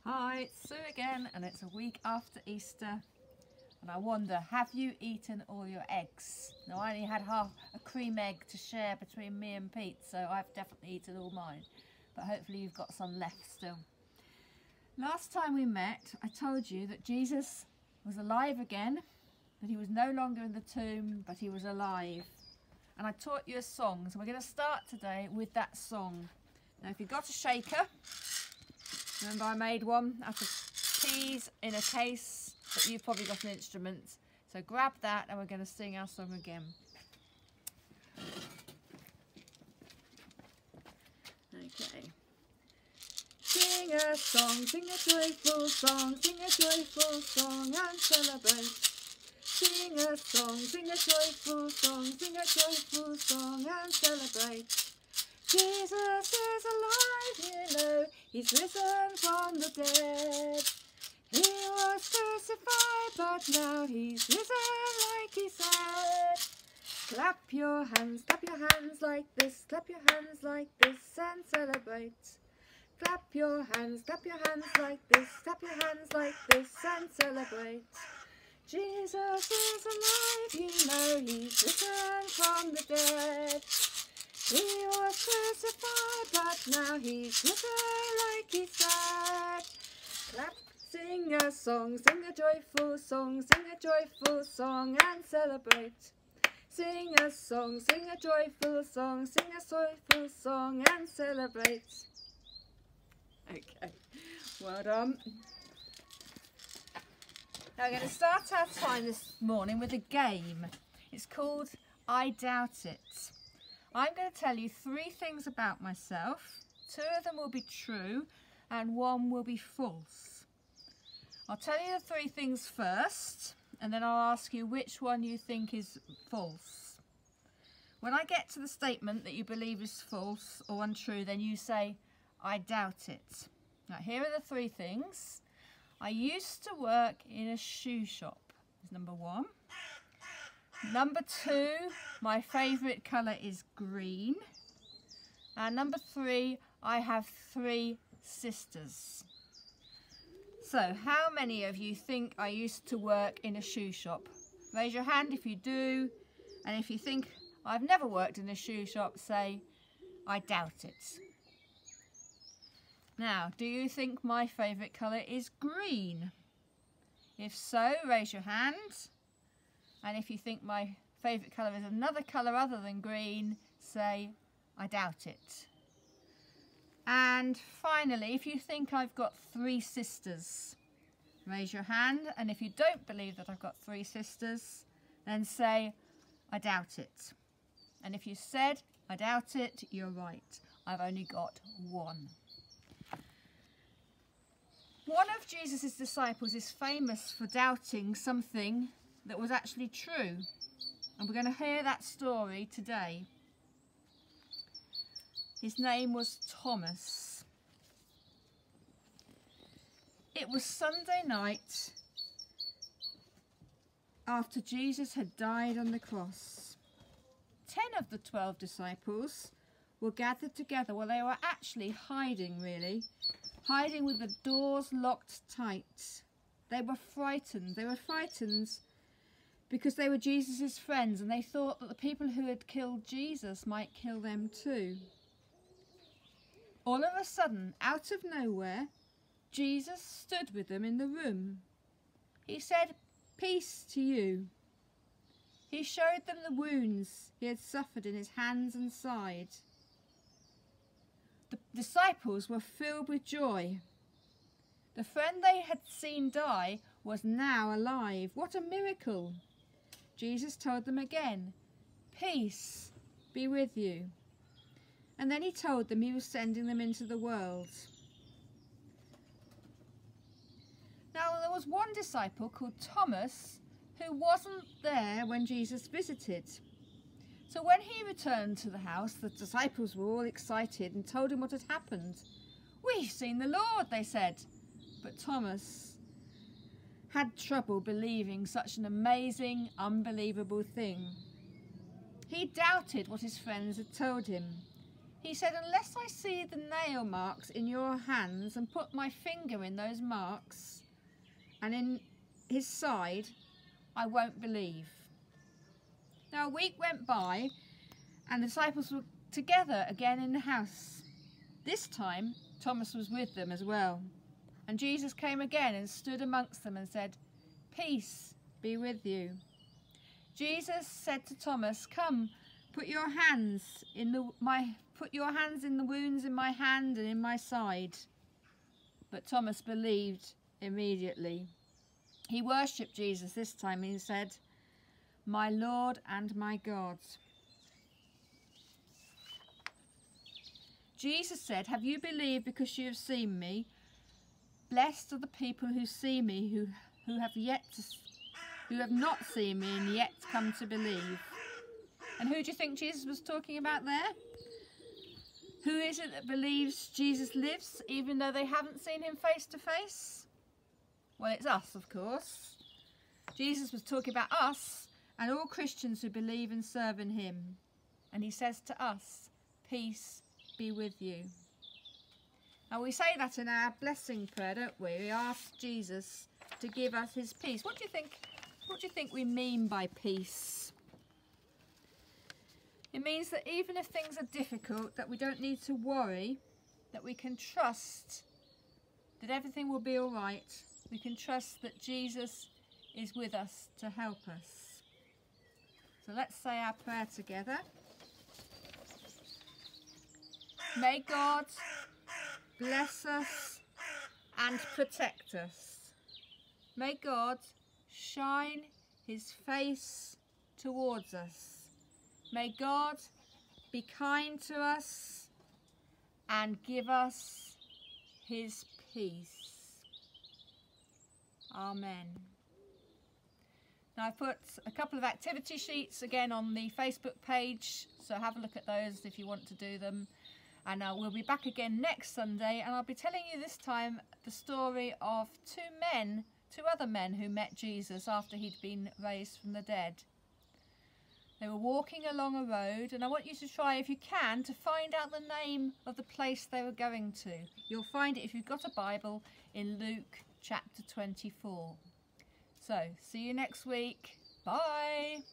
Hi, it's Sue again, and it's a week after Easter. And I wonder, have you eaten all your eggs? Now, I only had half a cream egg to share between me and Pete, so I've definitely eaten all mine. But hopefully you've got some left still. Last time we met, I told you that Jesus was alive again, that he was no longer in the tomb, but he was alive. And I taught you a song, so we're going to start today with that song. Now, if you've got a shaker, remember I made one out of peas in a case, but you've probably got an instrument. So grab that and we're going to sing our song again. Okay. Sing a song, sing a joyful song, sing a joyful song and celebrate. Sing a song, sing a joyful song, sing a joyful song and celebrate. Jesus is alive, you know, he's risen from the dead. He was crucified, but now he's risen like he said. Clap your hands like this, clap your hands like this and celebrate. Clap your hands like this, clap your hands like this and celebrate. Jesus is alive, you know, he's risen from the dead. He was crucified, but now he's risen like he said. Clap, sing a song, sing a joyful song, sing a joyful song and celebrate. Sing a song, sing a joyful song, sing a joyful song and celebrate. Okay, well done. Now we're going to start our time this morning with a game. It's called I Doubt It. I'm going to tell you 3 things about myself. 2 of them will be true and 1 will be false. I'll tell you the 3 things first and then I'll ask you which one you think is false. When I get to the statement that you believe is false or untrue, then you say, I doubt it. Now here are the 3 things. I used to work in a shoe shop, is number 1. Number 2, my favourite colour is green. And number 3, I have 3 sisters. So, how many of you think I used to work in a shoe shop? Raise your hand if you do. And if you think I've never worked in a shoe shop, say, I doubt it. Now, do you think my favourite colour is green? If so, raise your hand. And if you think my favourite colour is another colour other than green, say, I doubt it. And finally, if you think I've got 3 sisters, raise your hand. And if you don't believe that I've got 3 sisters, then say, I doubt it. And if you said, I doubt it, you're right. I've only got 1. One of Jesus' disciples is famous for doubting something that was actually true. And we're going to hear that story today. His name was Thomas. It was Sunday night after Jesus had died on the cross. 10 of the 12 disciples were gathered together. Well, they were actually hiding, really. Hiding with the doors locked tight. They were frightened. They were frightened because they were Jesus' friends and they thought that the people who had killed Jesus might kill them too. All of a sudden, out of nowhere, Jesus stood with them in the room. He said, "Peace to you." He showed them the wounds he had suffered in his hands and side. The disciples were filled with joy. The friend they had seen die was now alive. What a miracle! Jesus told them again, "Peace be with you." And then he told them he was sending them into the world. Now there was one disciple called Thomas who wasn't there when Jesus visited. So when he returned to the house, the disciples were all excited and told him what had happened. "We've seen the Lord," they said. But Thomas had trouble believing such an amazing, unbelievable thing. He doubted what his friends had told him. He said, unless I see the nail marks in your hands and put my finger in those marks and in his side, I won't believe. Now a week went by and the disciples were together again in the house. This time Thomas was with them as well. And Jesus came again and stood amongst them and said, "Peace be with you." Jesus said to Thomas, "Come, put your hands in the wounds in my hand and in my side." But Thomas believed immediately. He worshipped Jesus this time. He said, "My Lord and my God." Jesus said, "Have you believed because you have seen me? Blessed are the people who see me, who have not seen me and yet come to believe." And who do you think Jesus was talking about there? Who is it that believes Jesus lives even though they haven't seen him face to face? Well, it's us, of course. Jesus was talking about us and all Christians who believe and serve in him. And he says to us, "Peace be with you." And we say that in our blessing prayer, don't we? We ask Jesus to give us his peace. What do you think we mean by peace? It means that even if things are difficult, that we don't need to worry, that we can trust that everything will be all right. We can trust that Jesus is with us to help us. So let's say our prayer together. May God bless us and protect us. May God shine his face towards us. May God be kind to us and give us his peace. Amen. Now I've put a couple of activity sheets again on the Facebook page, so have a look at those if you want to do them. And we'll be back again next Sunday, and I'll be telling you this time the story of two other men who met Jesus after he'd been raised from the dead. They were walking along a road, and I want you to try, if you can, to find out the name of the place they were going to. You'll find it, if you've got a Bible, in Luke chapter 24. So, see you next week. Bye.